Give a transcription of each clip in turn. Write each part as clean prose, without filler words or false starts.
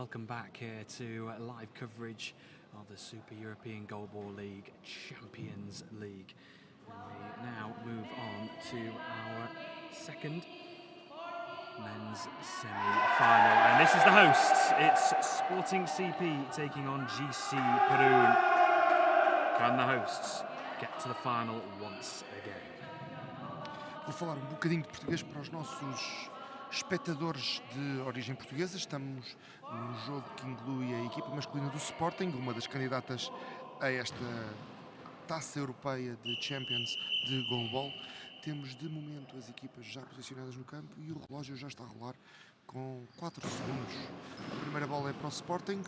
welcome back here to live coverage of the Super European GoalBall League Champions League. And we now move on to our second men's semi-final. And this is the hosts. It's Sporting CP taking on GC Perun. Can the hosts get to the final once again? Vou falar bocadinho de português para os nossos espectadores de origem portuguesa. Estamos num jogo que inclui a equipa masculina do Sporting, uma das candidatas a esta taça europeia de Champions de GoalBall. Temos de momento as equipas já posicionadas no campo e o relógio já está a rolar com 4 segundos. A primeira bola é para o Sporting.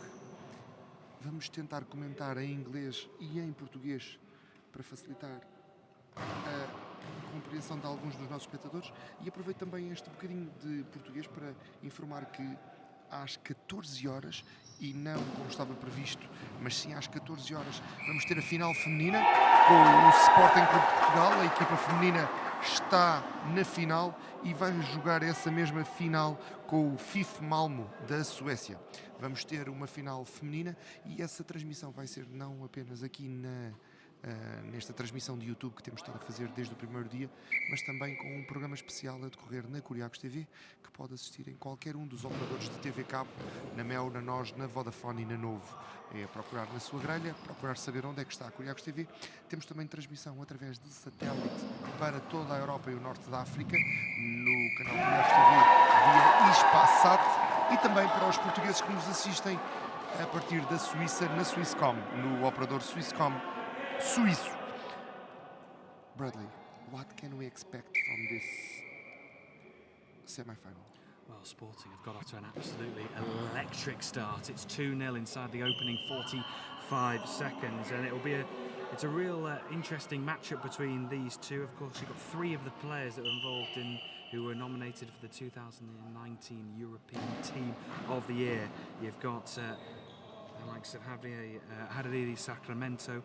Vamos tentar comentar em inglês e em português para facilitar a compreensão de alguns dos nossos espectadores, e aproveito também este bocadinho de português para informar que às 14 horas, e não como estava previsto, mas sim às 14 horas, vamos ter a final feminina com o Sporting Clube de Portugal. A equipa feminina está na final e vai jogar essa mesma final com o FIF Malmo da Suécia. Vamos ter uma final feminina e essa transmissão vai ser não apenas aqui nesta transmissão de YouTube que temos estado a fazer desde o primeiro dia, mas também com um programa especial a decorrer na KuriakosTV, que pode assistir em qualquer um dos operadores de TV Cabo, na NOWO, na NOS, na VODAFONE e na NOWO. É procurar na sua grelha, procurar saber onde é que está a KuriakosTV. Temos também transmissão através de satélite para toda a Europa e o Norte da África, no canal KuriakosTV via Espaçat, e também para os portugueses que nos assistem a partir da Suíça, na Swisscom, no operador Swisscom suíço. Bradley, what can we expect from this semi-final? Well, Sporting have got off to an absolutely electric start. It's 2-0 inside the opening 45 seconds, and it's a real interesting matchup between these two. Of course, you've got 3 of the players that were involved who were nominated for the 2019 European Team of the Year. You've got the likes of Javier Sacramento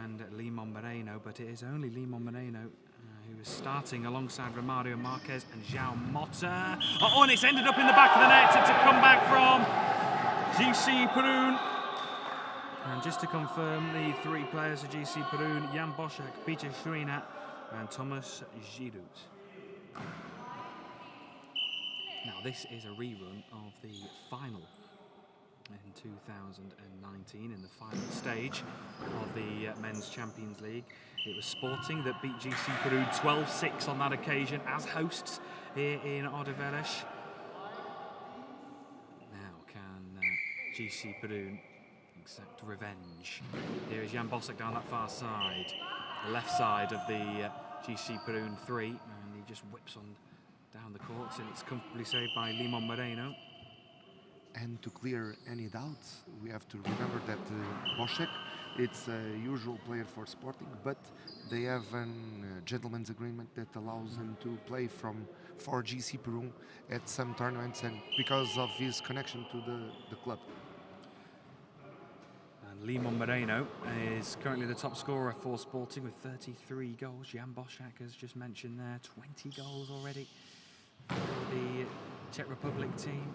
and Limon Moreno, but it is only Limon Moreno who is starting alongside Romario Marquez and João Mota. Oh, and it's ended up in the back of the net. It's a comeback from GC Perun. And just to confirm, the 3 players of GC Perun: Jan Boschak, Peter Shrina and Thomas Giroud. Now this is a rerun of the final in 2019, in the final stage of the Men's Champions League. It was Sporting that beat GC Perun 12-6 on that occasion as hosts here in Odivelas. Now can GC Perun exact revenge? Here is Jan Bosak down that far side, the left side of the GC Perun 3, and he just whips on down the courts, and it's comfortably saved by Limon Moreno. And to clear any doubts, we have to remember that Boschek, it's a usual player for Sporting, but they have a gentleman's agreement that allows him to play for GC Perun at some tournaments, and because of his connection to the club. And Limon Moreno is currently the top scorer for Sporting with 33 goals. Jan Boschak, as just mentioned there, 20 goals already for the Czech Republic team.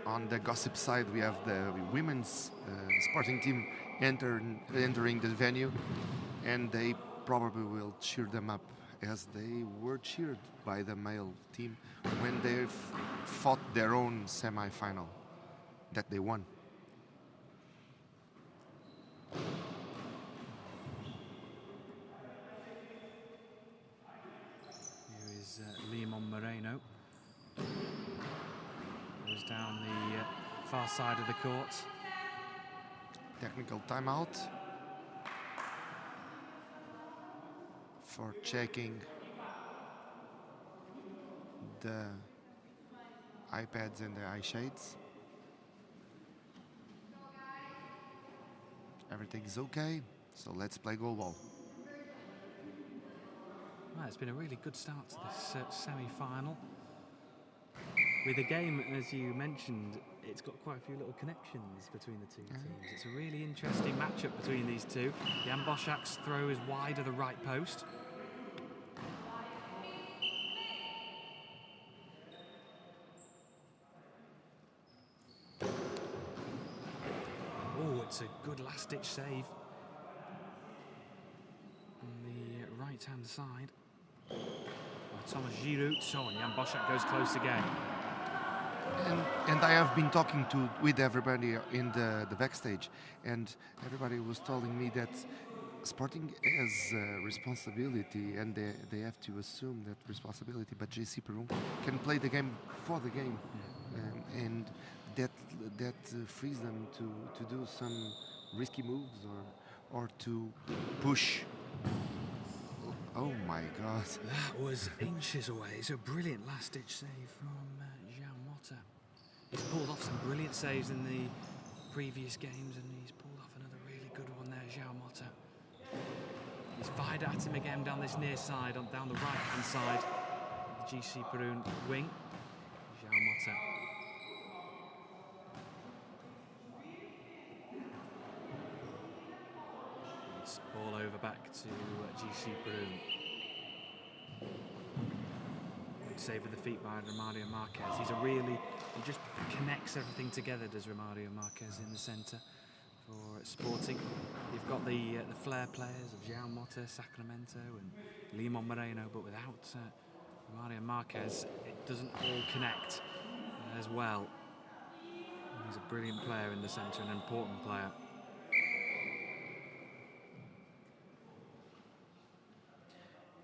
On the gossip side, we have the women's Sporting team entering the venue, and they probably will cheer them up as they were cheered by the male team when they fought their own semi-final that they won. Here is Limon Moreno. Goes down the far side of the court. Technical timeout for checking the iPads and the eye shades. Everything is okay, so let's play GoalBall. Well, it's been a really good start to this semi-final. With the game, as you mentioned, it's got quite a few little connections between the two teams. It's a really interesting matchup between these two. Jan Boschak's throw is wide of the right post. It's a good last-ditch save on the right-hand side. Thomas Giroud, and Jan Boschak goes close again. And I have been talking with everybody in the backstage, and everybody was telling me that Sporting has responsibility, and they have to assume that responsibility. But JC Perun can play the game for the game, and that frees them to do some risky moves or to push. Oh my God! That was inches away. It's a brilliant last-ditch save from João Mota. He's pulled off some brilliant saves in the previous games, and he's pulled off another really good one there, João Mota. He's fired at him again down this near side, down the right-hand side. The GC Perun wing. João Mota. It's ball over back to GC Perun. Good save with the feet by Romario Marquez. He just connects everything together, does Romario Marquez in the centre. For Sporting, you've got the flair players of João Mota, Sacramento and Limon Moreno, but without Romario Marquez, it doesn't all connect as well. He's a brilliant player in the centre, an important player.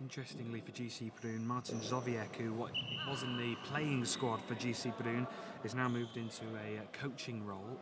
Interestingly for GC Perun, Martin Zoviek, who was in the playing squad for GC Perun, is now moved into a coaching role.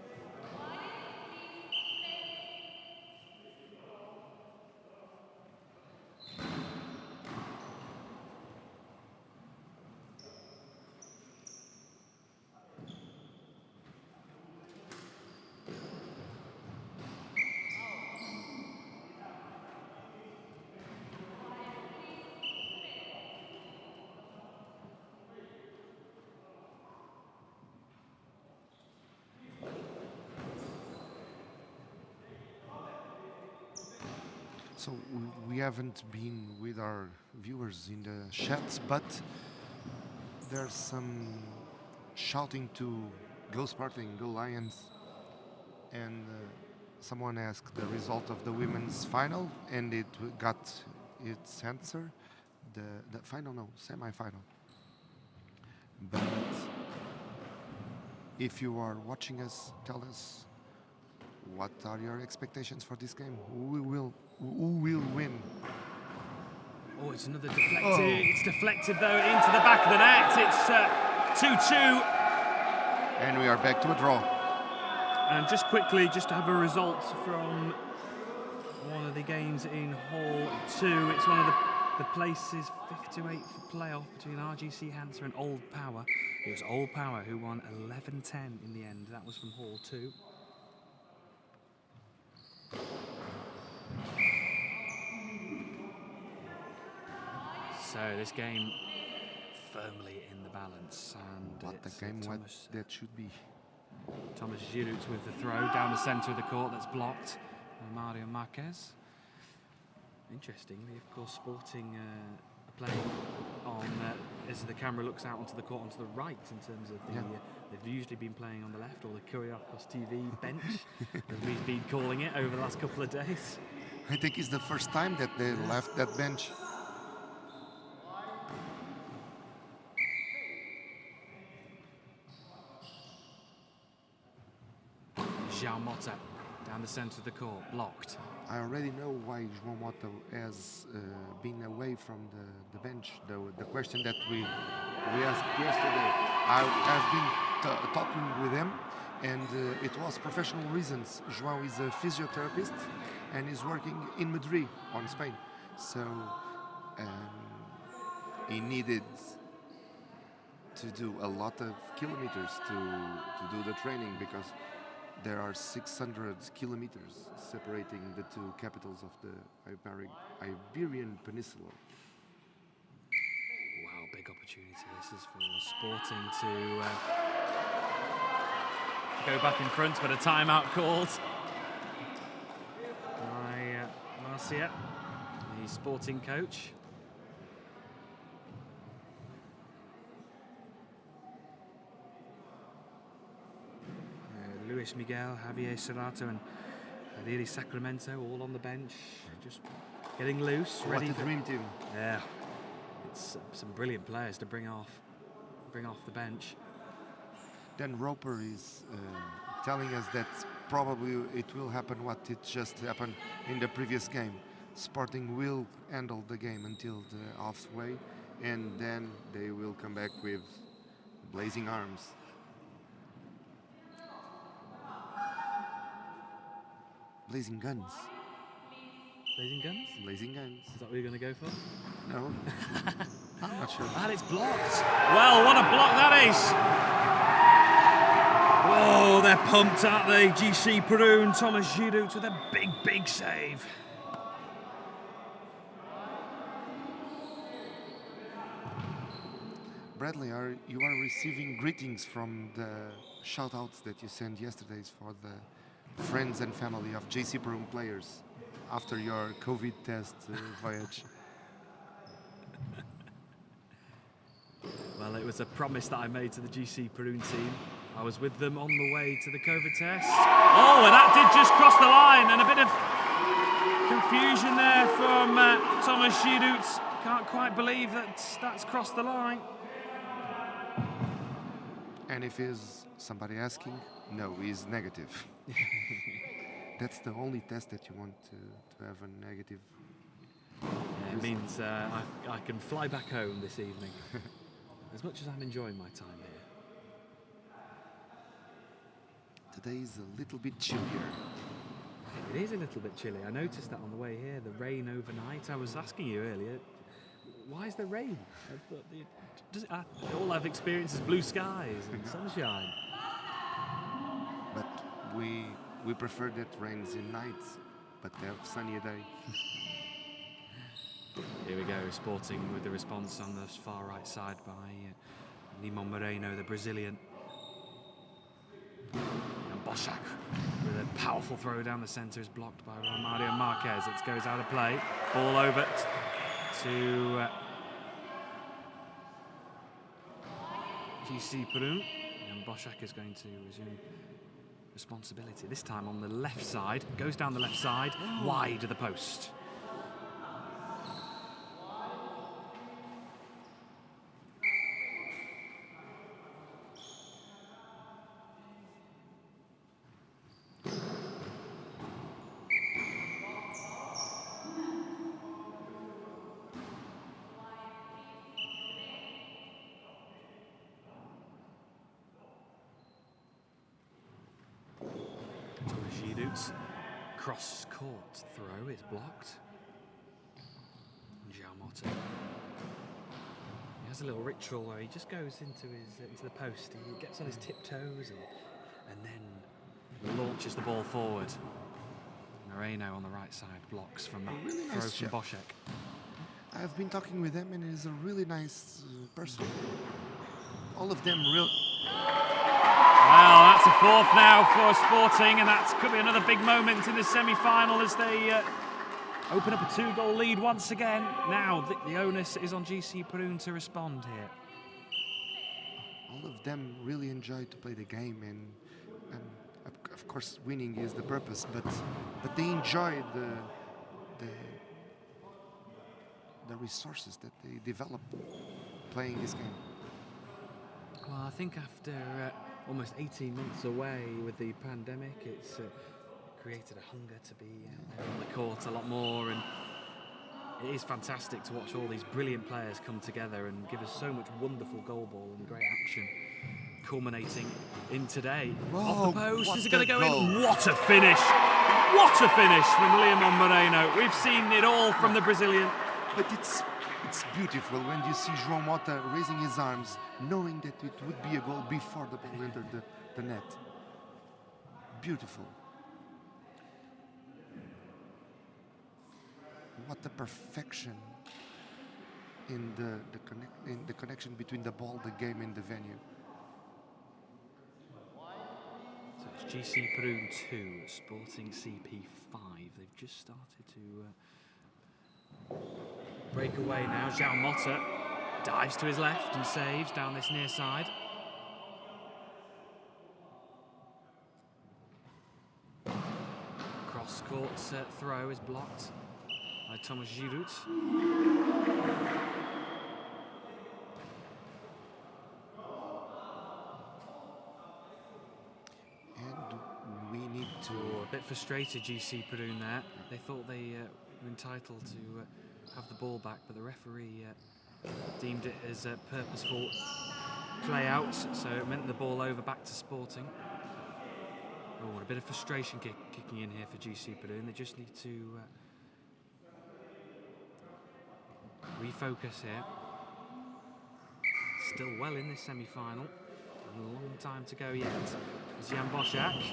So we haven't been with our viewers in the chats, but there's some shouting to Go Sporting, Go Lions, and someone asked the result of the women's final, and it got its answer. The final, no, semi-final. But if you are watching us, tell us, what are your expectations for this game? Who will win? Oh, it's another deflected. Oh. It's deflected though into the back of the net. It's 2-2. And we are back to a draw. And just quickly, just to have a result from one of the games in Hall 2. It's one of the places 5 to 8 for playoff between RGC Hansa and Old Power. It was Old Power who won 11-10 in the end. That was from Hall 2. So this game firmly in the balance, and what the game that should be. Thomas Giroud with the throw down the centre of the court that's blocked by Mario Marquez. Interestingly, of course, Sporting are playing on as the camera looks out onto the court onto the right in terms of the. They've usually been playing on the left, or the KuriakosTV bench, as we've been calling it over the last couple of days. I think it's the first time that they left that bench. João Mota down the centre of the court, blocked. I already know why João Mota has been away from the bench. The question that we asked yesterday, I have been talking with him, and it was professional reasons. João is a physiotherapist and is working in Madrid, on Spain. So he needed to do a lot of kilometers to do the training, because there are 600 kilometers separating the two capitals of the Iberian Peninsula. Wow, big opportunity this is for Sporting to go back in front, but a timeout called by Marcia, the Sporting coach. Luis Miguel, Javier Serrato and Ideally Sacramento all on the bench, just getting loose, ready What a dream team. Yeah, it's some brilliant players to bring off the bench. Then Roper is telling us that probably it will happen what it just happened in the previous game. Sporting will handle the game until the halfway, and then they will come back with blazing arms. Blazing guns. Blazing guns? Blazing guns. Is that what you're going to go for? No, I'm not sure. And it's blocked. Well, what a block that is. Whoa, they're pumped, aren't they? GC Perun, Thomas Giroud with a big save. Bradley, you are receiving greetings from the shout-outs that you sent yesterday for the friends and family of JC Perun players after your COVID test voyage. Well, it was a promise that I made to the GC Perun team. I was with them on the way to the COVID test. Oh, and that did just cross the line, and a bit of confusion there from Thomas Giroud. Can't quite believe that's crossed the line. And if is somebody asking, no, he's negative. That's the only test that you want to have a negative. Yeah, it means I can fly back home this evening. As much as I'm enjoying my time here. Today is a little bit chillier. It is a little bit chilly. I noticed that on the way here, the rain overnight. I was asking you earlier, why is there rain? All I've experienced is blue skies and sunshine. But we prefer that rains in nights, but they have sunny day. Here we go, Sporting with the response on the far right side by Nimon Moreno, the Brazilian. And Boszak with a powerful throw down the centre is blocked by Mario Marquez. It goes out of play. Ball over to GC Perun. And Boszak is going to resume responsibility. This time on the left side. Goes down the left side, wide of the post. Giroud's cross-court throw is blocked. Giamotto. He has a little ritual where he just goes into the post. He gets on his tiptoes and then launches the ball forward. Moreno on the right side blocks from that really throw nice from shot. Boszak. I've been talking with him, and he's a really nice person. All of them real. Well, that's a fourth now for Sporting, and that could be another big moment in the semi-final as they open up a 2-goal lead once again. Now the onus is on GC Perun to respond here. All of them really enjoy to play the game, and of course winning is the purpose, but they enjoy the resources that they develop playing this game. Well, I think after almost 18 months away with the pandemic, it's created a hunger to be on the court a lot more, and it is fantastic to watch all these brilliant players come together and give us so much wonderful goal ball and great action, culminating in today. Whoa, off the post, is it going to go goal. in? What a finish! What a finish from Nimon Moreno. We've seen it all from the Brazilian. But it's beautiful when you see João Mota raising his arms, knowing that it would be a goal before the ball entered the net. Beautiful. What a perfection in the connection between the ball, the game, and the venue. So it's GC Perun 2, Sporting CP 5. They've just started to break away now. João Mota dives to his left and saves down this near side. Cross court throw is blocked by Thomas Giroud. And we need to... A bit frustrated, GC Perun there. They thought they were entitled to have the ball back, but the referee deemed it as a purposeful play out, so it meant the ball over back to Sporting. Oh, a bit of frustration kicking in here for GC Perun. They just need to refocus here. Still well in this semi-final. A long time to go yet. It's Jan Boszak.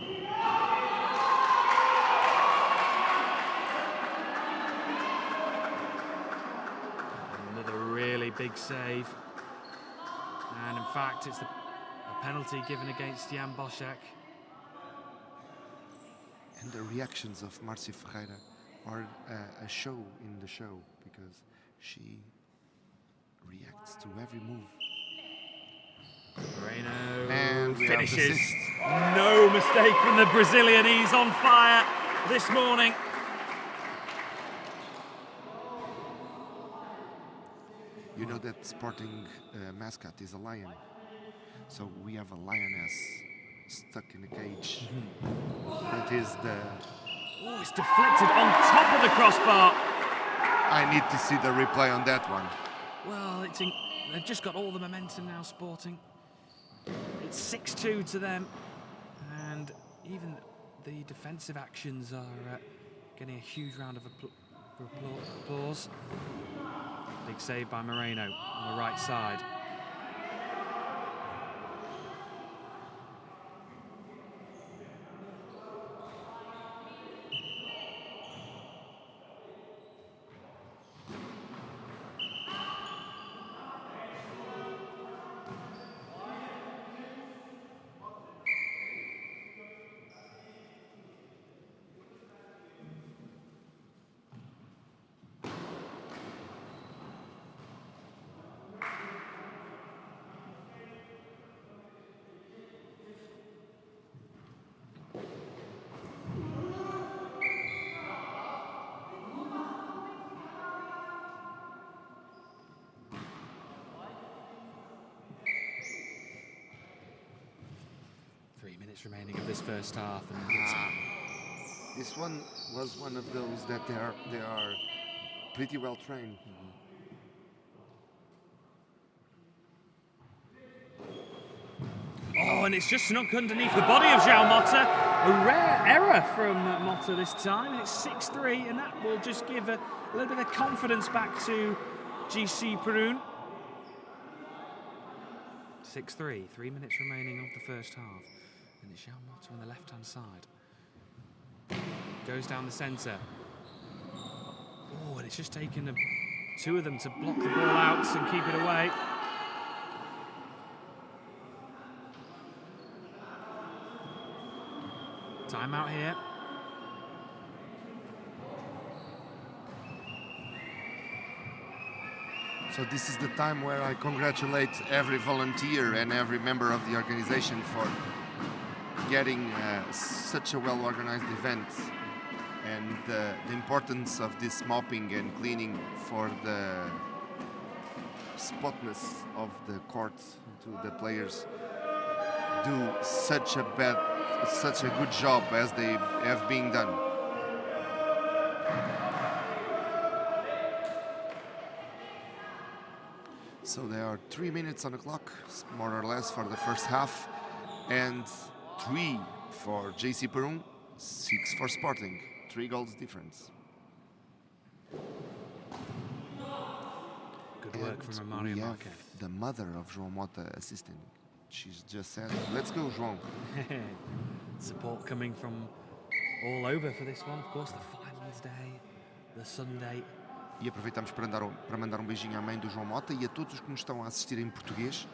Another really big save. And in fact, it's a penalty given against Jan Boszak. And the reactions of Marcia Ferreira are a show in the show, because she reacts to every move. Moreno and finishes. No mistake from the Brazilian. He's on fire this morning. You know that Sporting mascot is a lion. So we have a lioness stuck in a cage. That is the... Oh, it's deflected on top of the crossbar. I need to see the replay on that one. Well, they've just got all the momentum now, Sporting. It's 6-2 to them, and even the defensive actions are getting a huge round of applause. Big save by Moreno on the right side. Remaining of this first half, and this one was one of those that they are pretty well trained. Oh, and it's just snuck underneath the body of João Mota. A rare error from Mota this time. It's 6-3, and that will just give a little bit of confidence back to GC Perun. 6-3, 3 minutes remaining of the first half. And it's João Mota on the left-hand side. Goes down the centre. Oh, and it's just taken two of them to block the ball out and keep it away. Timeout here. So this is the time where I congratulate every volunteer and every member of the organization for getting such a well-organized event, and the importance of this mopping and cleaning for the spotness of the court, to the players do such a good job as they have been done. So there are 3 minutes on the clock, more or less, for the first half, and 3 for GC Perun, 6 for Sporting. 3 goals difference. Good work from Romario we have Marquez. the mother of João Mota assisting. She's just said, "Let's go, João." Support coming from all over for this one. Of course, the finals day, the Sunday. E aproveitamos para mandar um beijinho à mãe do João Mota e a todos os que nos estão a assistir em português,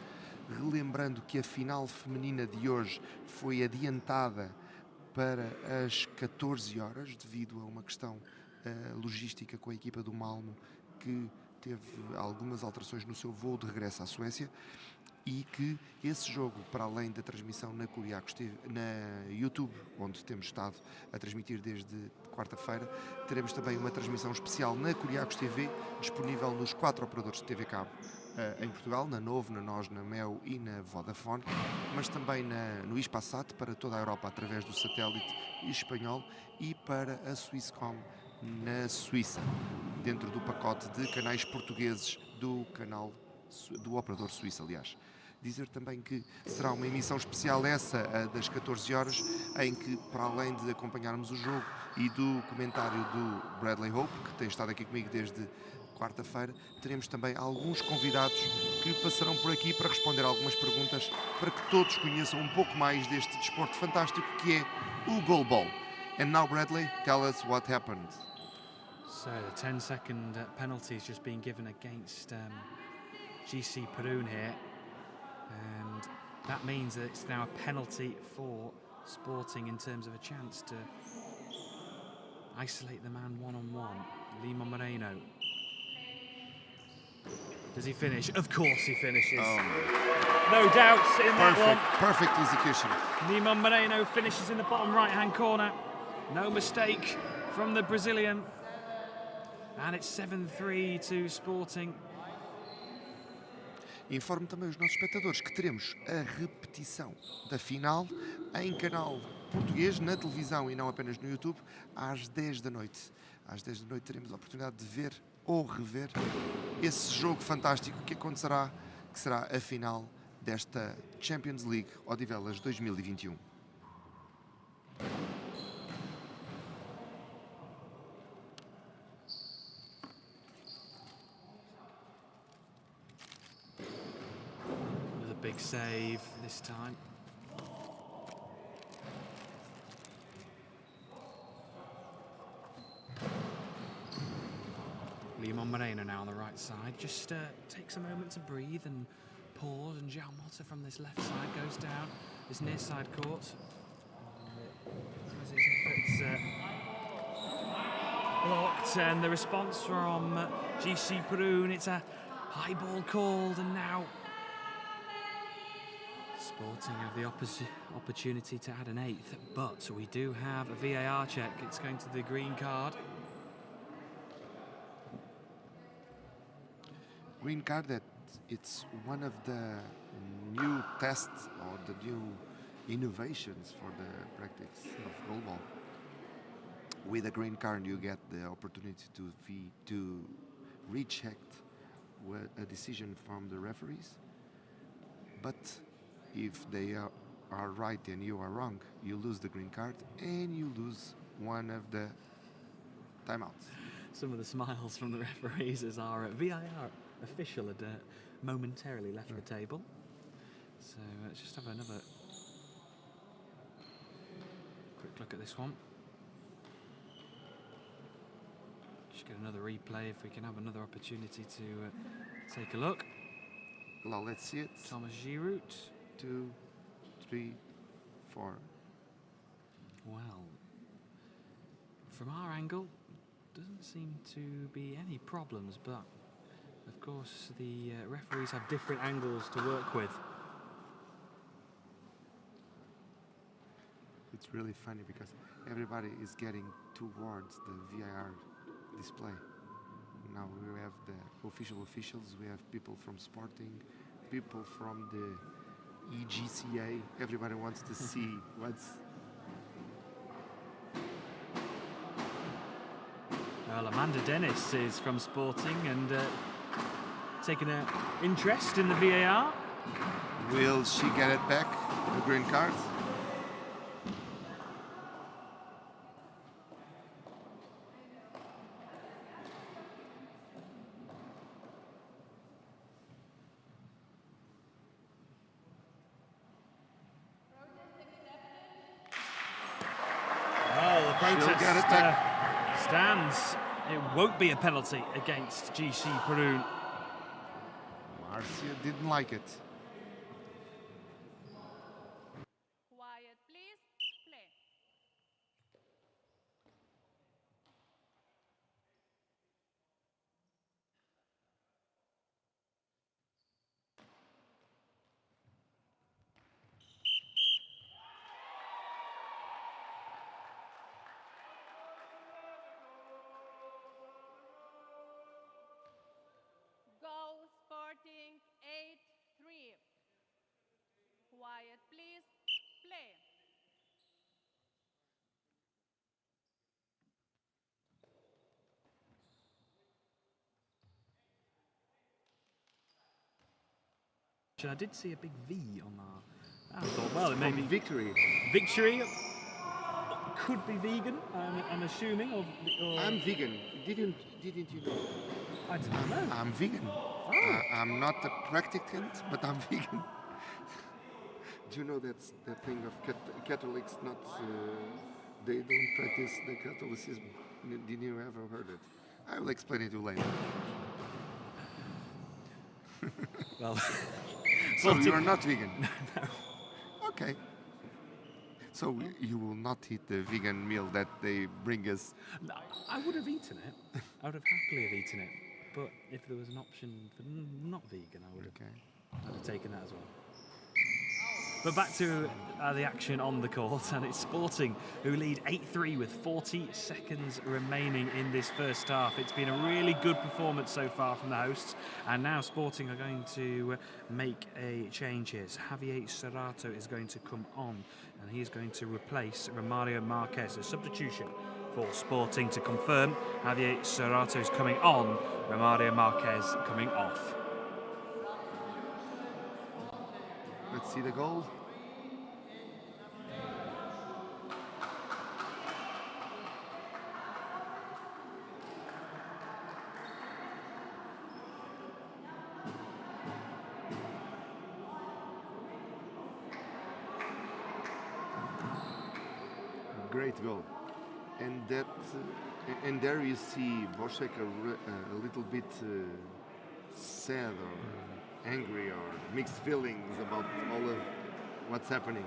relembrando que a final feminina de hoje foi adiantada para as 14 horas devido a uma questão logística com a equipa do Malmo, que teve algumas alterações no seu voo de regresso à Suécia e que esse jogo, para além da transmissão na KuriakosTV, na YouTube, onde temos estado a transmitir desde quarta-feira, teremos também uma transmissão especial na KuriakosTV, disponível nos 4 operadores de TV Cabo em Portugal, na NOWO, na NOS, na NOWO e na VODAFONE, mas também no Hispasat para toda a Europa através do satélite espanhol e para a Swisscom na Suíça, dentro do pacote de canais portugueses do canal do operador suíço, aliás. Dizer também que será uma emissão especial essa, das 14 horas, em que, para além de acompanharmos o jogo e do comentário do Bradley Hope, que tem estado aqui comigo desde quarta-feira, teremos também alguns convidados que passarão por aqui para responder algumas perguntas para que todos conheçam um pouco mais deste desporto fantástico que é o GoalBall. And now, Bradley, tell us what happened. So the 10-second penalty has just been given against GC Perun here, and that means that it's now a penalty for Sporting in terms of a chance to isolate the man one-on-one. Lima Moreno. Does he finish? Of course he finishes. No doubts in that one. Perfect execution. Lima Moreno finishes in the bottom right-hand corner. No mistake from the Brazilian. And it's 7-3 to Sporting. Informo também os nossos espectadores que teremos a repetição da final em canal português, na televisão e não apenas no YouTube, às 10 da noite. Às 10 da noite teremos a oportunidade de ver ou rever esse jogo fantástico que acontecerá, que será a final desta Champions League Odivelas 2021. Big save this time. Lima Moreno now on the right side. Just takes a moment to breathe and pause, and João Mota from this left side goes down this near side court. As his efforts blocked, and the response from GC Perun, it's a high ball called, and now Sporting have the opportunity to add an 8th, but we do have a VAR check. It's going to the green card. Green card, that it's one of the new tests or the new innovations for the practice of GoalBall. With a green card, you get the opportunity to recheck a decision from the referees, but if they are right and you are wrong, you lose the green card and you lose one of the timeouts. Some of the smiles from the referees as our VAR official had momentarily left the table. So let's just have another quick look at this one. Just get another replay if we can have another opportunity to take a look. Well, let's see it. Thomas Giroud. 2, 3, 4. Well, from our angle, doesn't seem to be any problems, but of course the referees have different angles to work with. It's really funny because everybody is getting towards the VAR display. Now we have the officials, we have people from Sporting, people from the EGCA, everybody wants to see what's... Well, Amanda Dennis is from Sporting and taking an interest in the VAR. Will she get it back, the green card? Protest stands. It won't be a penalty against GC Perun. Marcia didn't like it. Quiet, please. Play. I did see a big V on that. I thought, well, it may be Victory. victory. Could be vegan. I'm assuming. Or I'm vegan. Didn't you know? I didn't know. I'm vegan. Oh. I'm not a practicant, but I'm vegan. Do you know that's that thing of Catholics not they don't practice the Catholicism? Did you ever heard it? I will explain it to you later. Well, So you are not vegan? No. Okay. So you will not eat the vegan meal that they bring us. No, I would have eaten it. I would have happily have eaten it. But if there was an option for not vegan, I would have taken that as well. But back to the action on the court, and it's Sporting who lead 8-3 with 40 seconds remaining in this first half. It's been a really good performance so far from the hosts, and now Sporting are going to make a change here. Javier Serrato is going to come on, and he is going to replace Romario Marquez. A substitution for Sporting to confirm. Javier Serrato is coming on, Romario Marquez coming off. Let's see the goal. Great goal. And that, and there you see Bošek a little bit sad or angry or mixed feelings about all of what's happening.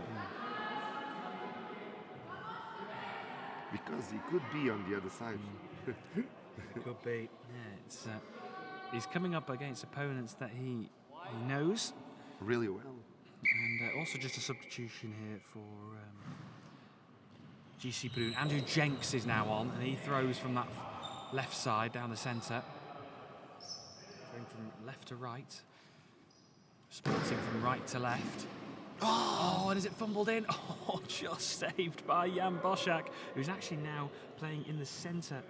Because he could be on the other side. Could be. Yeah, it's he's coming up against opponents that he knows. Really well. And also just a substitution here for GC Perun. Andrew Jenks is now on, and he throws from that left side down the centre. Going from left to right. Sporting from right to left. Oh, and is it fumbled in? Oh, just saved by Jan Bošak, who's actually now playing in the centre.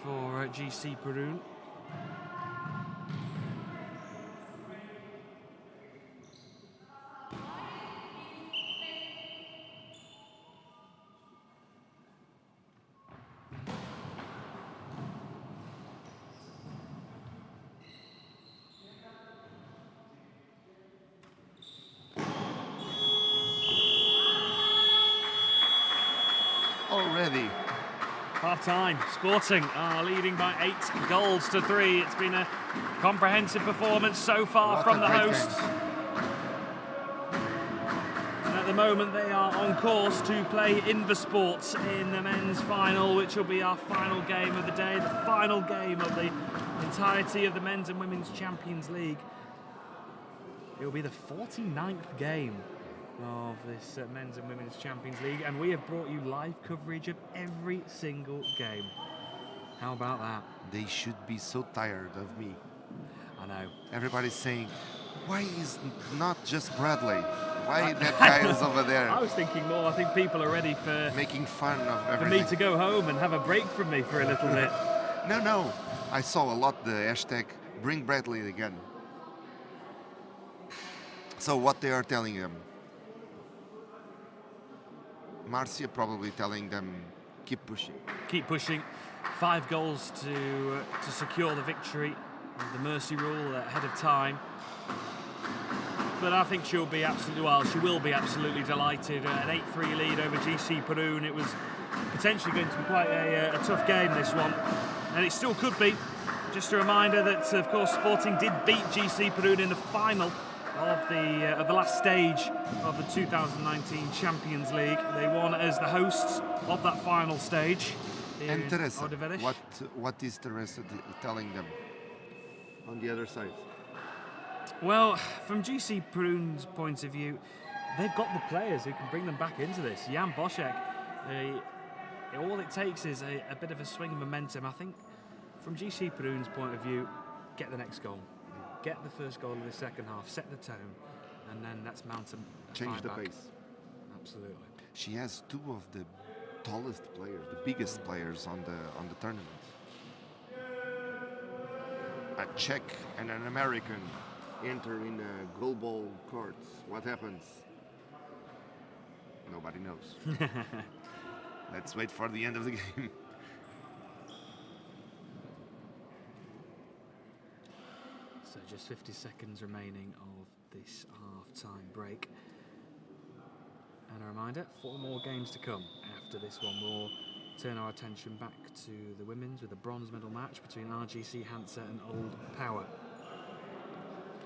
For GC Perun. Already. Half time, Sporting are leading by 8 goals to 3. It's been a comprehensive performance so far from the hosts. And at the moment they are on course to play Inversport in the men's final, which will be our final game of the day, the final game of the entirety of the men's and women's Champions League. It will be the 49th game of this men's and women's Champions League, and we have brought you live coverage of every single game. How about that? They should be so tired of me. I know. Everybody's saying, why is not just Bradley? Why that guy is over there? I was thinking more. I think people are ready for Making fun of for everything. me to go home and have a break from me for a little bit. No. I saw a lot the hashtag bring Bradley again. So what they are telling them? Marcia probably telling them keep pushing. Keep pushing. 5 goals to secure the victory. The mercy rule ahead of time. But I think she will be absolutely delighted. An 8-3 lead over GC Perun. It was potentially going to be quite a tough game, this one. And it still could be. Just a reminder that, of course, Sporting did beat GC Perun in the final of the last stage of the 2019 Champions League. They won as the hosts of that final stage. And Teresa, Odeveres. what is Teresa telling them on the other side? Well, from GC Perun's point of view, they've got the players who can bring them back into this. Jan Bošek, all it takes is a bit of a swing of momentum. I think from GC Perun's point of view, get the next goal. Get the first goal of the second half, set the tone, and then let's mount a Change fight the back. pace. Absolutely. She has 2 of the tallest players, the biggest players on the tournament. A Czech and an American enter in a GoalBall court. What happens? Nobody knows. Let's wait for the end of the game. So just 50 seconds remaining of this half-time break. And a reminder, 4 more games to come after this one. We'll turn our attention back to the women's with a bronze medal match between RGC Hansa and Old Power.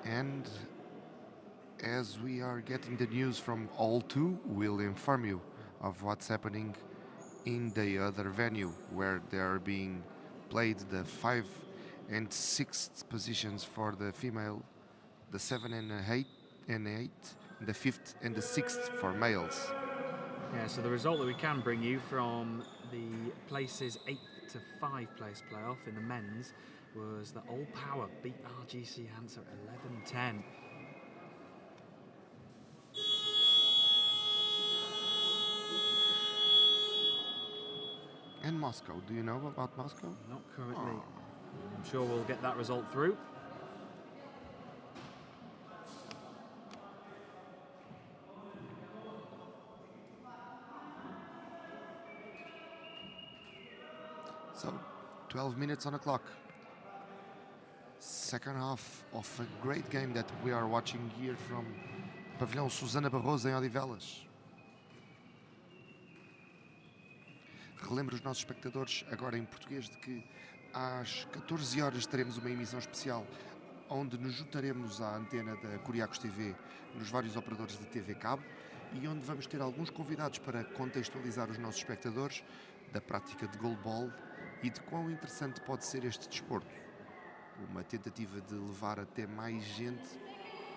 And as we are getting the news from all 2, we'll inform you of what's happening in the other venue, where they are being played the 5th and 6th positions for the female, the 7th and 8th, the 5th and the 6th for males. Yeah, so the result that we can bring you from the places 8th to 5th place playoff in the men's was that Old Power beat RGC Hansa 11-10. And Moscow, do you know about Moscow? Not currently. I'm sure we'll get that result through. So, 12 minutes on the clock. Second half of a great game that we are watching here from Pavilhão Susana Barroso em Odivelas. Relembro os nossos espectadores, agora em português, de que às 14 horas teremos uma emissão especial onde nos juntaremos à antena da KuriakosTV nos vários operadores de TV Cabo e onde vamos ter alguns convidados para contextualizar os nossos espectadores da prática de GoalBall e de quão interessante pode ser este desporto. Uma tentativa de levar até mais gente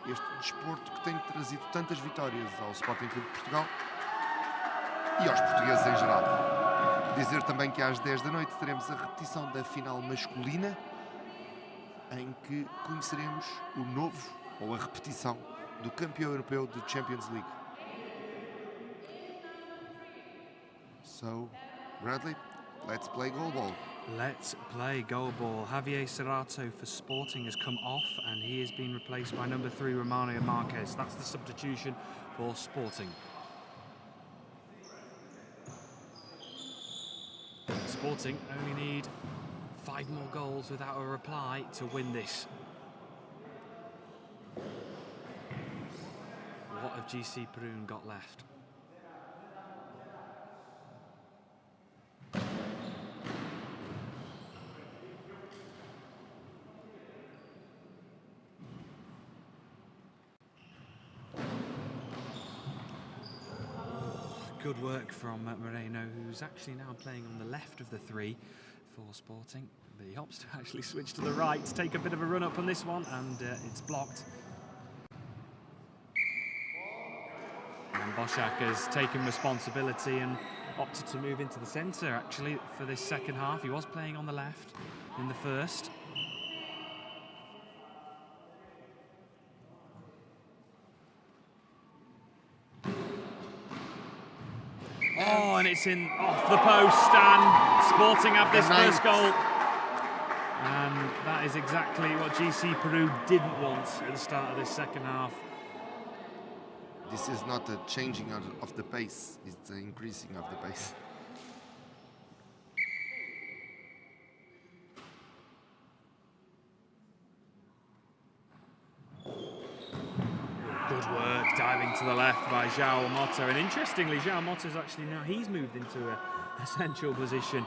este desporto que tem trazido tantas vitórias ao Sporting Clube de Portugal e aos portugueses em geral. Dizer também que às 10 da noite teremos a repetição da final masculina, em que conheceremos o novo, ou a repetição, do campeão europeu de Champions League. So, Bradley, let's play GoalBall. Let's play GoalBall. Javier Serrato for Sporting has come off and he has been replaced by number 3 Romano Marquez. That's the substitution for Sporting. Sporting only need 5 more goals without a reply to win this. What have GC Perun got left? Good work from Moreno, who's actually now playing on the left of the 3 for Sporting. But he opts to actually switch to the right, to take a bit of a run up on this one, and it's blocked. And Boschak has taken responsibility and opted to move into the centre actually for this second half. He was playing on the left in the first. Oh, and it's in off the post, and Sporting have this first goal. And that is exactly what GC Peru didn't want at the start of this second half. This is not a changing of the pace, it's an increasing of the pace. Good work, diving to the left by João Mota. And interestingly, João Mota's actually now, he's moved into a central position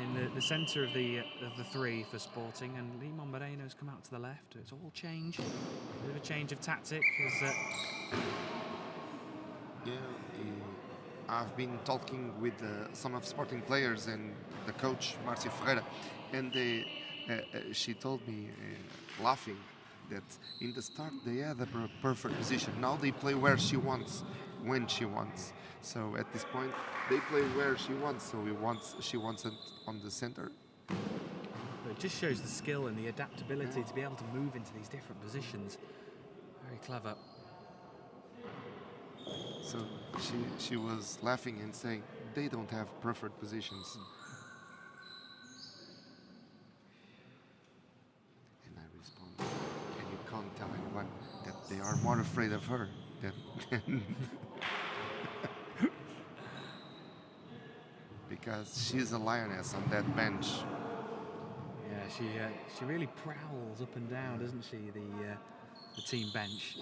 in the centre of the 3 for Sporting. And Limon Moreno's come out to the left. It's all change, a bit of a change of tactic. I've been talking with some of Sporting players and the coach, Marcia Ferreira, and she told me, laughing, that in the start they had a perfect position. Now they play where she wants, when she wants. So at this point, they play where she wants. So she wants it on the center. It just shows the skill and the adaptability to be able to move into these different positions. Very clever. So she was laughing and saying, they don't have preferred positions. And I respond, and you can't tell anyone that they are more afraid of her than because she's a lioness on that bench. Yeah, she really prowls up and down, doesn't she? The team bench.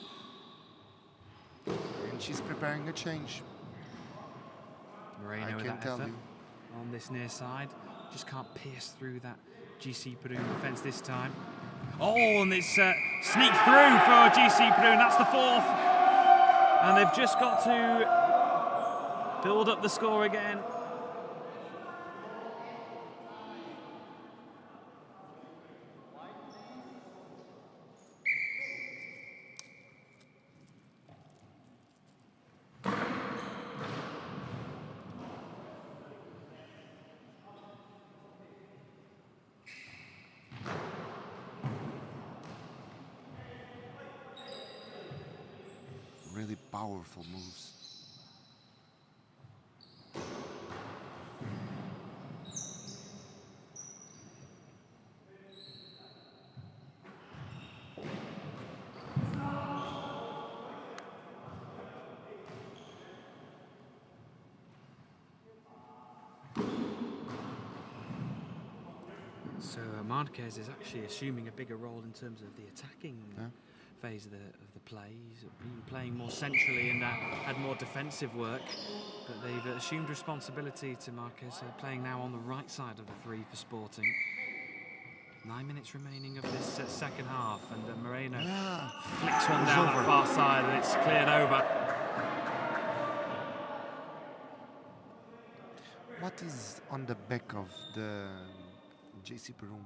And she's preparing a change. Moreno I with can that tell effort you. on this near side. Just can't pierce through that GC Perun defence this time. Oh, and it's sneaked through for GC Perun. That's the fourth. And they've just got to build up the score again. Really powerful moves. So Marquez is actually assuming a bigger role in terms of the attacking phase of the play. He's been playing more centrally and had more defensive work, but they've assumed responsibility to Marquez, so playing now on the right side of the three for Sporting. 9 minutes remaining of this second half, and Moreno flicks one down that far side, and it's cleared over. What is on the back of the JC Perun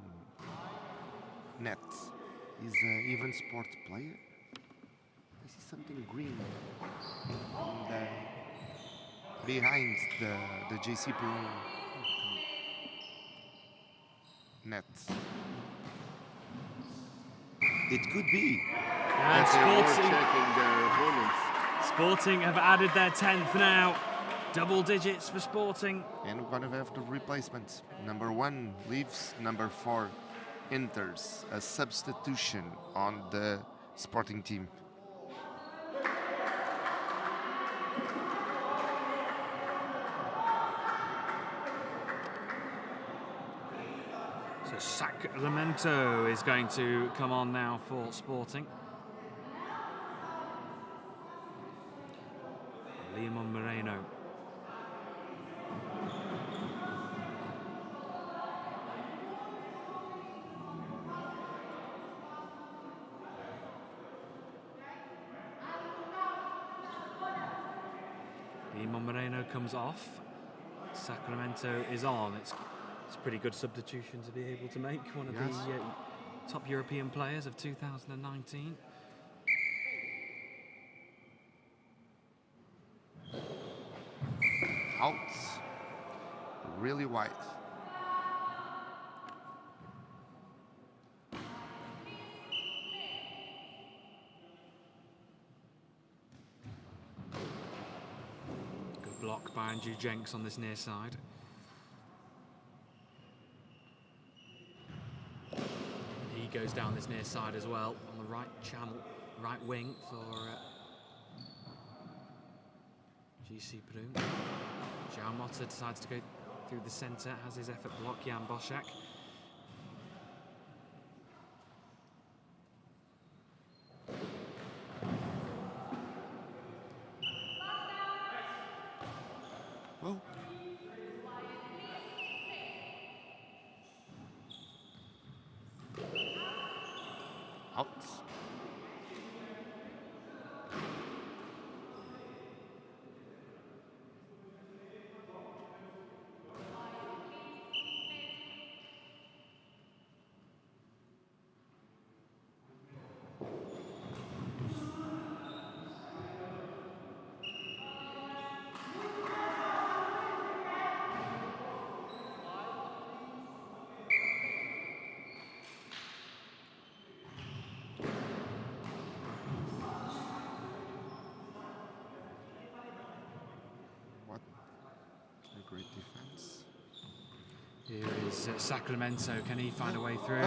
net? Is an even sport player? I see something green on behind the JC Perun net. It could be. And Sporting checking their opponents. Sporting have added their 10th now. Double digits for Sporting. And we're going to have the replacement. Number 1 leaves, number 4 enters. A substitution on the Sporting team. So Sacramento is going to come on now for Sporting. Liam Moreno. Moreno comes off. Sacramento is on. It's a pretty good substitution to be able to make. One of the top European players of 2019. Out. Really wide. Block by Andrew Jenks on this near side. And he goes down this near side as well on the right channel, right wing for GC Perun. João Mota decides to go through the centre, has his effort blocked. Jan Boschak. Well, out. Here is Sacramento. Can he find a way through?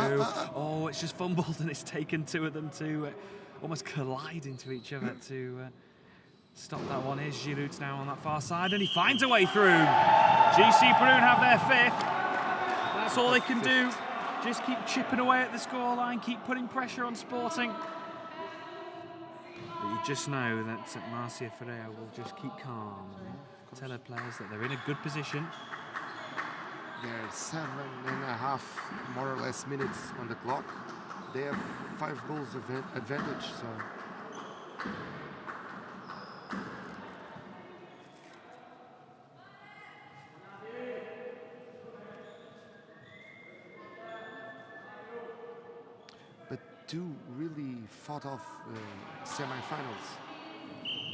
Oh, it's just fumbled, and it's taken two of them to almost collide into each other to stop that one. Here's Giroud now on that far side, and he finds a way through. GC Perun have their fifth. That's all they can do. Just keep chipping away at the scoreline, keep putting pressure on Sporting. But you just know that Marcia Ferreira will just keep calm and tell her players that they're in a good position. There are 7.5 more or less minutes on the clock. They have 5 goals of advantage, so but two really fought off semi-finals.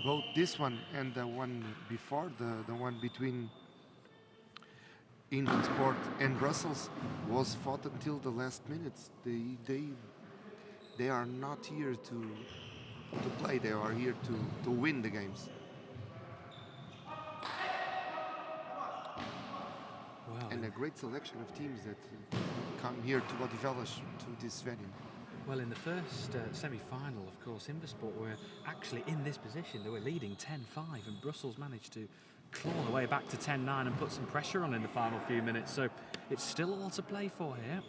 Both this one and the one before, the one between Indian Sport and Brussels, was fought until the last minutes. They are not here to play. They are here to win the games. Well, And a great selection of teams that come here to Odivelas, to this venue. well, in the first semi-final, of course, Inversport were actually in this position. They were leading 10-5, and Brussels managed to claw their way back to 10-9 and put some pressure on in the final few minutes. So it's still all to play for here.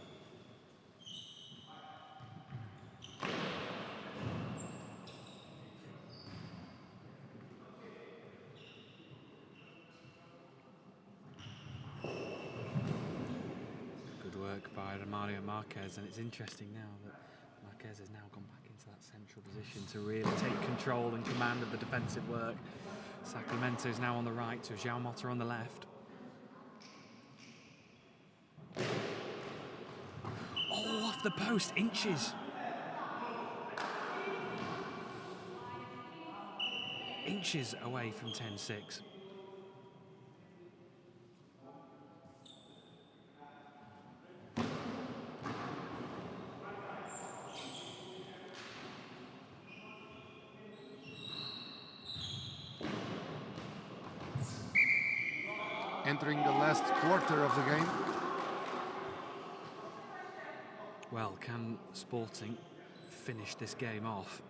Good work by Mario Marquez, and it's interesting now that Marquez has now gone back into that central position to really take control and command of the defensive work. Sacramento is now on the right, to João Mota on the left. Oh, off the post, inches. Inches away from 10-6. Entering the last quarter of the game. Well, can Sporting finish this game off?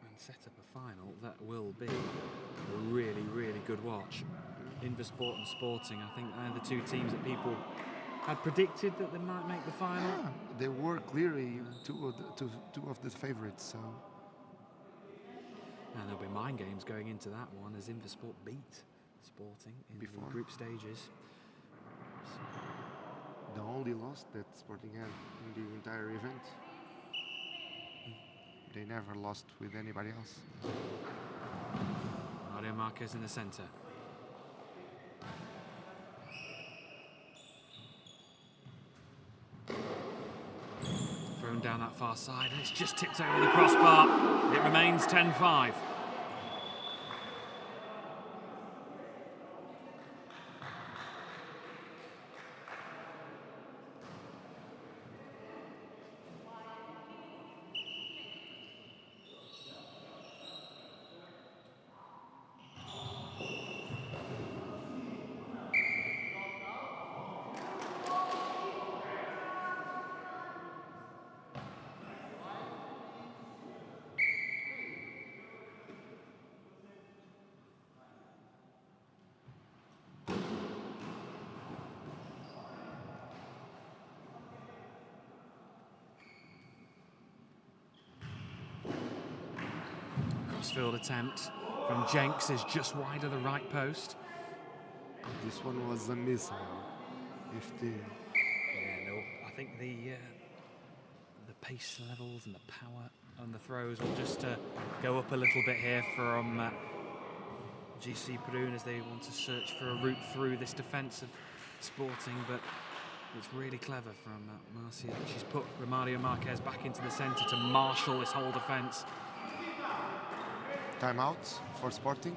And set up a final that will be a really, really good watch. Inversport and Sporting, I think they're the two teams that people had predicted that they might make the final. Yeah, they were clearly two of the favorites. So. And there'll be mind games going into that one as Inversport beat Sporting in the group stages. The only loss that Sporting had in the entire event. They never lost with anybody else. Mario Marquez in the centre. Thrown down that far side, and it's just tipped over the crossbar. It remains 10-5. Crossfield attempt from Jenks is just wide of the right post. This one was a miss. Yeah, no, I think the pace levels and the power on the throws will just go up a little bit here from GC Perun as they want to search for a route through this defence of Sporting, but it's really clever from Marcia. She's put Mario Marquez back into the centre to marshal this whole defence. Timeout for Sporting.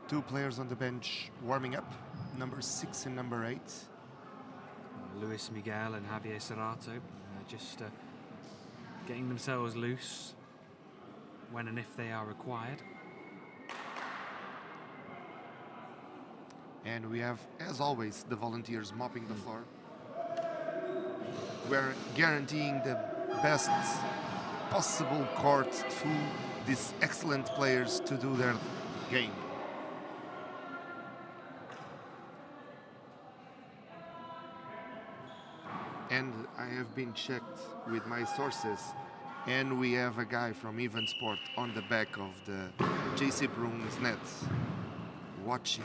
2 players on the bench warming up, number 6 and number 8. Luis Miguel and Javier Serrato just getting themselves loose. when and if they are required. And we have, as always, the volunteers mopping the floor. We're guaranteeing the best possible court to these excellent players to do their game. And I have been checked with my sources, and we have a guy from Even Sport on the back of the JC Perun's net watching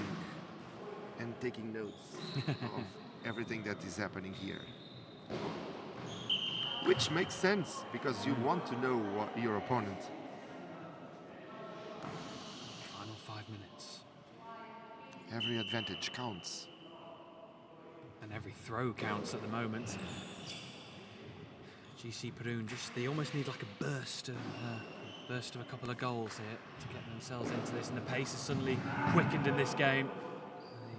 and taking notes of everything that is happening here. Which makes sense, because you want to know what your opponent. Final 5 minutes. Every advantage counts. And every throw counts at the moment. GC Perun they almost need like a burst of a couple of goals here to get themselves into this, and the pace is suddenly quickened in this game.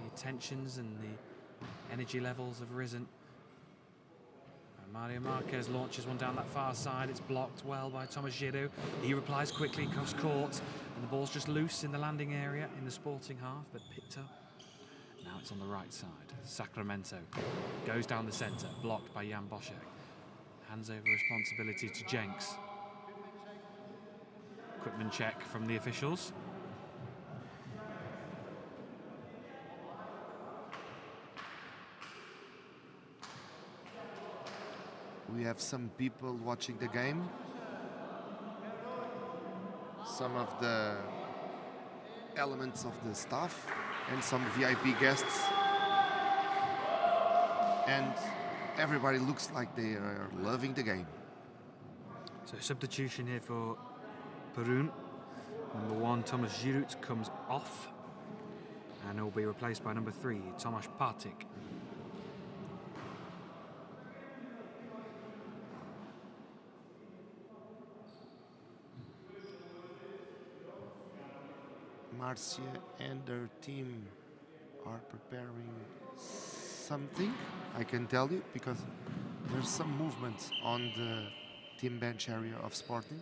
The tensions and the energy levels have risen. And Mario Marquez launches one down that far side. It's blocked well by Thomas Giroud. He replies quickly across court, and the ball's just loose in the landing area in the Sporting half, but picked up. Now it's on the right side. Sacramento goes down the centre, blocked by Jan Boschek. Hands over responsibility to Jenks. Equipment check from the officials. We have some people watching the game. Some of the elements of the staff and some VIP guests. And everybody looks like they are loving the game. So substitution here for Perun. Number 1, Thomas Giroud, comes off, and he'll be replaced by number 3, Tomasz Partyk. Marcia and their team are preparing something, I can tell you, because there's some movement on the team bench area of Sporting.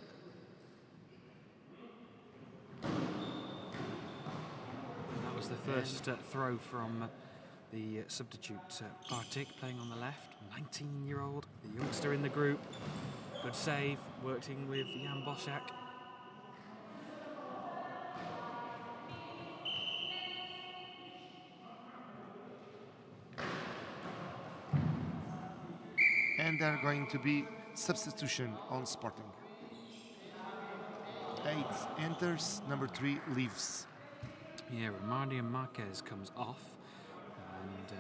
That was the first throw from the substitute Partyk, playing on the left, 19-year-old, the youngster in the group. Good save, working with Jan Boschek. And there are going to be substitution on Sporting. 8 enters, number 3 leaves. Yeah, Mario Marquez comes off, and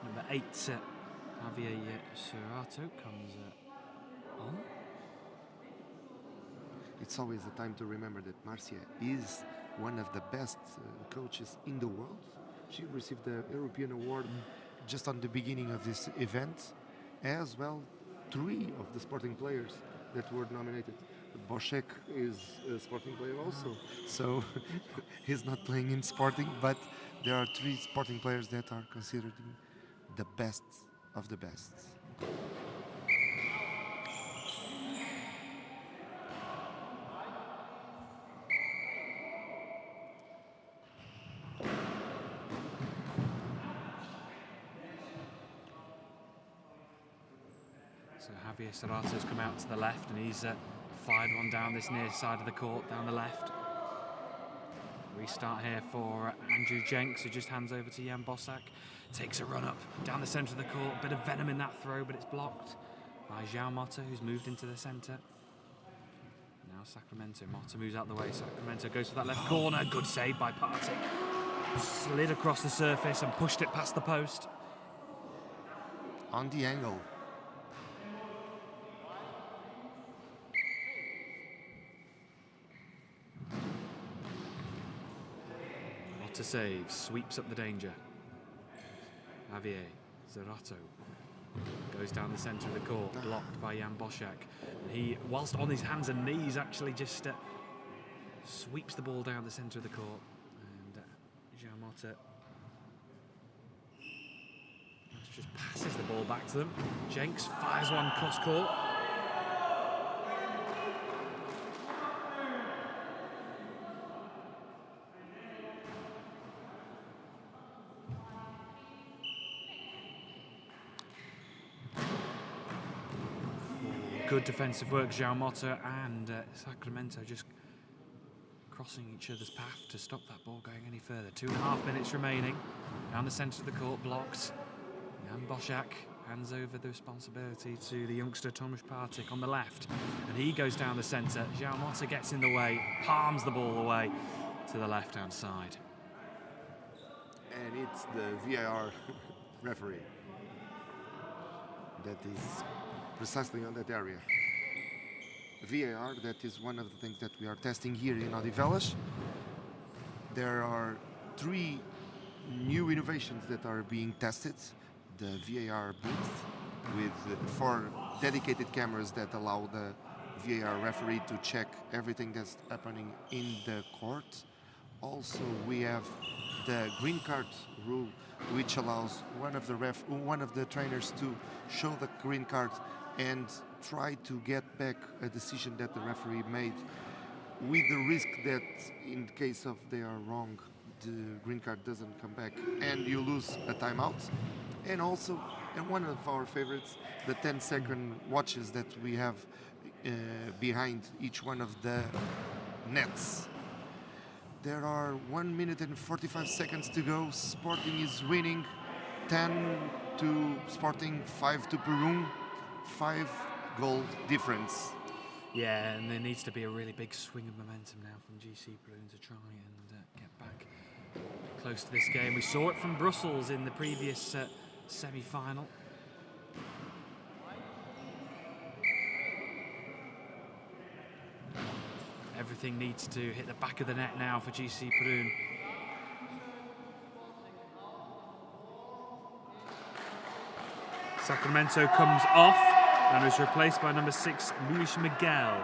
number 8, Javier Serrato, comes on. It's always a time to remember that Marcia is one of the best coaches in the world. She received the European Award just on the beginning of this event, as well 3 of the Sporting players that were nominated. Boschek is a Sporting player also, so he's not playing in Sporting, but there are 3 Sporting players that are considered the best of the best. So Javier Serrato's come out to the left, and he's fired one down this near side of the court, down the left. Restart here for Andrew Jenks, who just hands over to Jan Boschek. Takes a run up down the centre of the court. Bit of venom in that throw, but it's blocked by João Mota, who's moved into the centre. Now Sacramento. Mota moves out the way. Sacramento goes for that left corner. Good save by Partyk. Slid across the surface and pushed it past the post. On the angle. To save, sweeps up the danger. Javier Serrato goes down the centre of the court, blocked by Jan Boschek. And he, whilst on his hands and knees, actually just sweeps the ball down the centre of the court. And João Mota just passes the ball back to them. Jenks fires one cross court. Good defensive work, João Mota and Sacramento just crossing each other's path to stop that ball going any further. 2.5 minutes remaining. Down the centre of the court, blocked. Jan Boschak hands over the responsibility to the youngster Tomasz Partyk on the left. And he goes down the centre. João Mota gets in the way, palms the ball away to the left-hand side. And it's the VAR referee that is precisely on that area. VAR, that is one of the things that we are testing here in Odivelas. There are 3 new innovations that are being tested. The VAR booth with 4 dedicated cameras that allow the VAR referee to check everything that's happening in the court. Also, we have the green card rule, which allows one of the trainers to show the green card and try to get back a decision that the referee made, with the risk that in case of they are wrong, the green card doesn't come back and you lose a timeout. And also, and one of our favorites, the 10-second watches that we have behind each one of the nets. There are 1 minute and 45 seconds to go. Sporting is winning 10 to Sporting, 5 to Perun, 5-goal difference. Yeah, and there needs to be a really big swing of momentum now from GC Perun to try and get back close to this game. We saw it from Brussels in the previous semi-final. Everything needs to hit the back of the net now for GC Perun. Sacramento comes off and is replaced by number 6, Luis Miguel.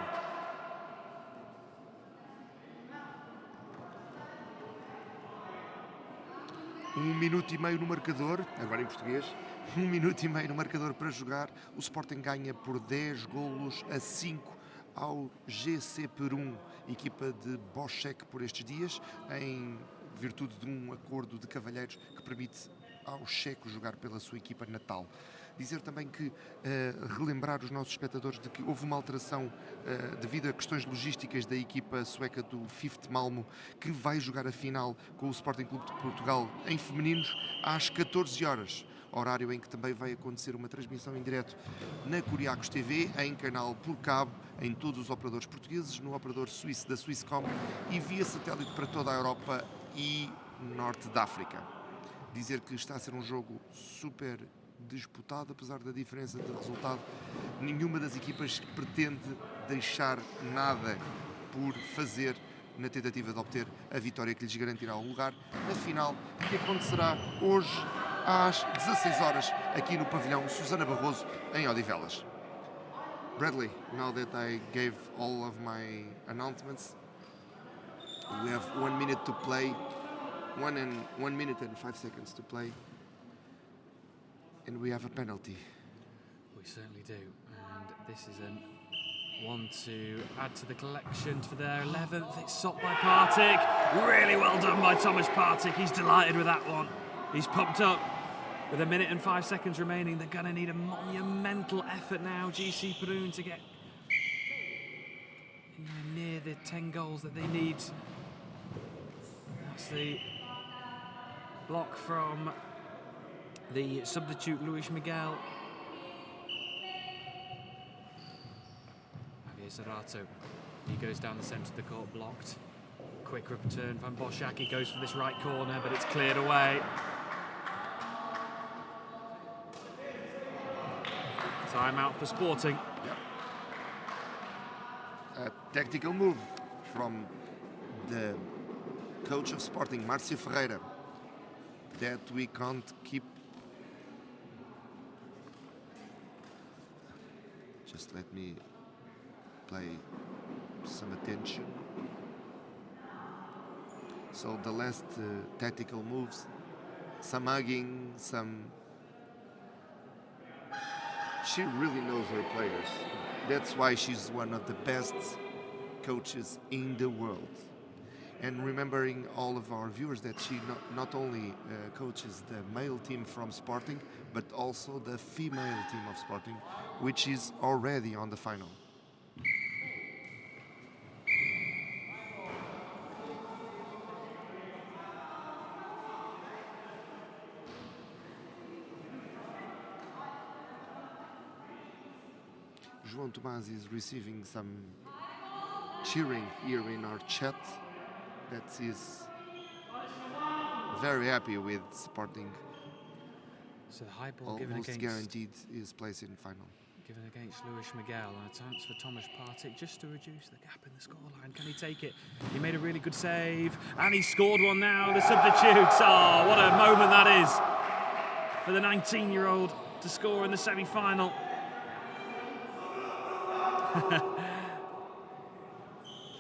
Minuto e meio no marcador, agora em português. 1 minuto e meio no marcador para jogar. O Sporting ganha por 10-5 ao GC Perun, equipa de Boschek por estes dias, em virtude de um acordo de cavalheiros que permite ao checo jogar pela sua equipa natal. Dizer também que, relembrar os nossos espectadores de que houve uma alteração devido a questões logísticas da equipa sueca do Fifth Malmo, que vai jogar a final com o Sporting Clube de Portugal em femininos às 14 horas. Horário em que também vai acontecer uma transmissão em direto na KuriakosTV, em canal por cabo, em todos os operadores portugueses, no operador suíço da Swisscom e via satélite para toda a Europa e Norte da África. Dizer que está a ser um jogo super disputado, apesar da diferença de resultado. Nenhuma das equipas pretende deixar nada por fazer na tentativa de obter a vitória que lhes garantirá um lugar na final, que acontecerá hoje às 16 horas aqui no pavilhão Susana Barroso, em Odivelas. Bradley, now that I gave all of my announcements, we have 1 minute to play, 1 minute and 5 seconds to play, and we have a penalty. We certainly do, and this is one to add to the collection for their 11th. It's stopped by Partyk. Really well done by Tomasz Partyk. He's delighted with that one. He's pumped up. With 1 minute and 5 seconds remaining, they're going to need a monumental effort now, GC Perun, to get near the 10 goals that they need. That's the block from the substitute Luis Miguel. Zerato. He goes down the centre of the court, blocked. Quick return from Boschak. He goes for this right corner, but it's cleared away. Time out for Sporting. A tactical move from the coach of Sporting, Márcio Ferreira, that we can't keep. Just let me play some attention. So the last tactical moves, some hugging, some. She really knows her players. That's why she's one of the best coaches in the world. And remembering all of our viewers that she not only coaches the male team from Sporting, but also the female team of Sporting, which is already on the final. João Tomás is receiving some cheering here in our chat. That is very happy with Sporting. So the high ball given Almost against guaranteed his place in final. given against Luis Miguel, and a chance for Tomasz Partey just to reduce the gap in the scoreline. Can he take it? He made a really good save, and he scored one now. The substitutes. Oh, what a moment that is for the 19-year-old to score in the semi-final.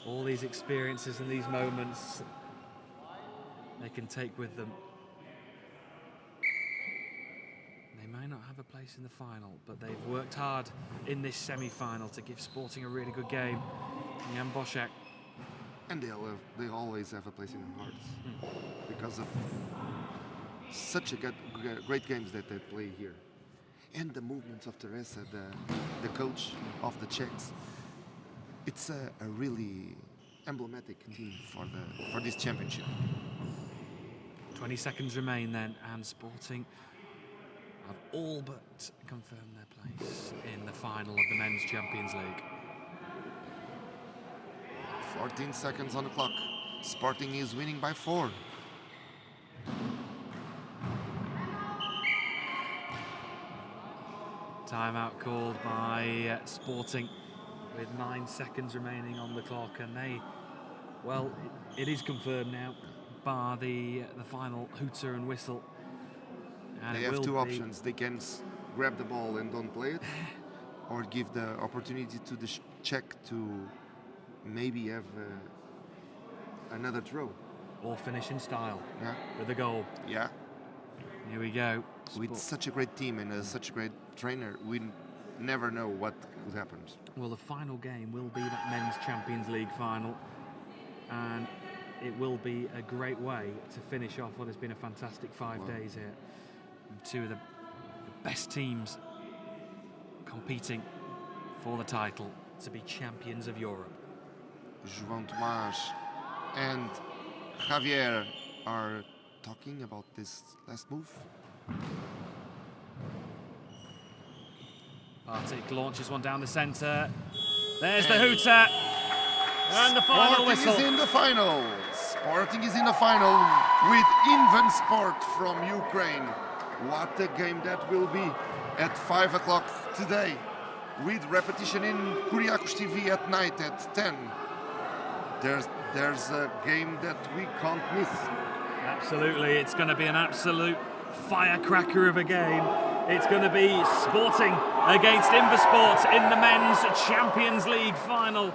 All these experiences and these moments they can take with them. They may not have a place in the final, but they've worked hard in this semi-final to give Sporting a really good game. Jan Boschek. And they always have a place in our hearts because of such a great games that they play here. And the movements of Teresa, the coach of the Czechs. It's a really emblematic team for this championship. 20 seconds remain then, and Sporting have all but confirmed their place in the final of the Men's Champions League. 14 seconds on the clock. Sporting is winning by 4. Timeout called by Sporting with 9 seconds remaining on the clock, and it is confirmed now, bar the final hooter and whistle. And They have two options. They can grab the ball and don't play it, or give the opportunity to the Czech to maybe have another throw. Or finish in style Yeah. with a goal. Yeah. Here we go. With such a great team and such a great trainer, we never know what could happen. Well, the final game will be that Men's Champions League final, and it will be a great way to finish off what has been a fantastic 5 days here. Two of the best teams competing for the title to be champions of Europe. João Tomás and Javier are talking about this last move. Bartik launches one down the centre. There's the hooter. And the final whistle. Sporting is in the final. Sporting is in the final with Inven Sport from Ukraine. What a game that will be at 5 o'clock today, with repetition in Kuriakos TV at night at 10. There's a game that we can't miss. Absolutely, it's going to be an absolute firecracker of a game. It's going to be Sporting against Inversport in the Men's Champions League final.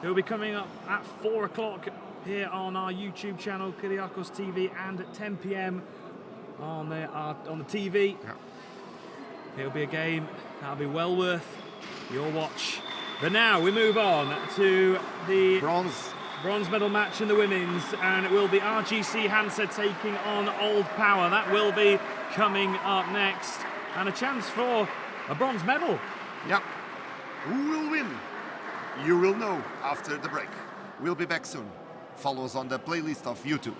It will be coming up at 4 o'clock here on our YouTube channel, KuriakosTV, and at 10 p.m. on the TV. Yeah. It'll be a game that'll be well worth your watch. But now we move on to the bronze medal match in the women's, and it will be RGC Hansa taking on Old Power. That will be coming up next, and a chance for a bronze medal. Yeah. Who will win? You will know after the break. We'll be back soon. Follow us on the playlist of YouTube.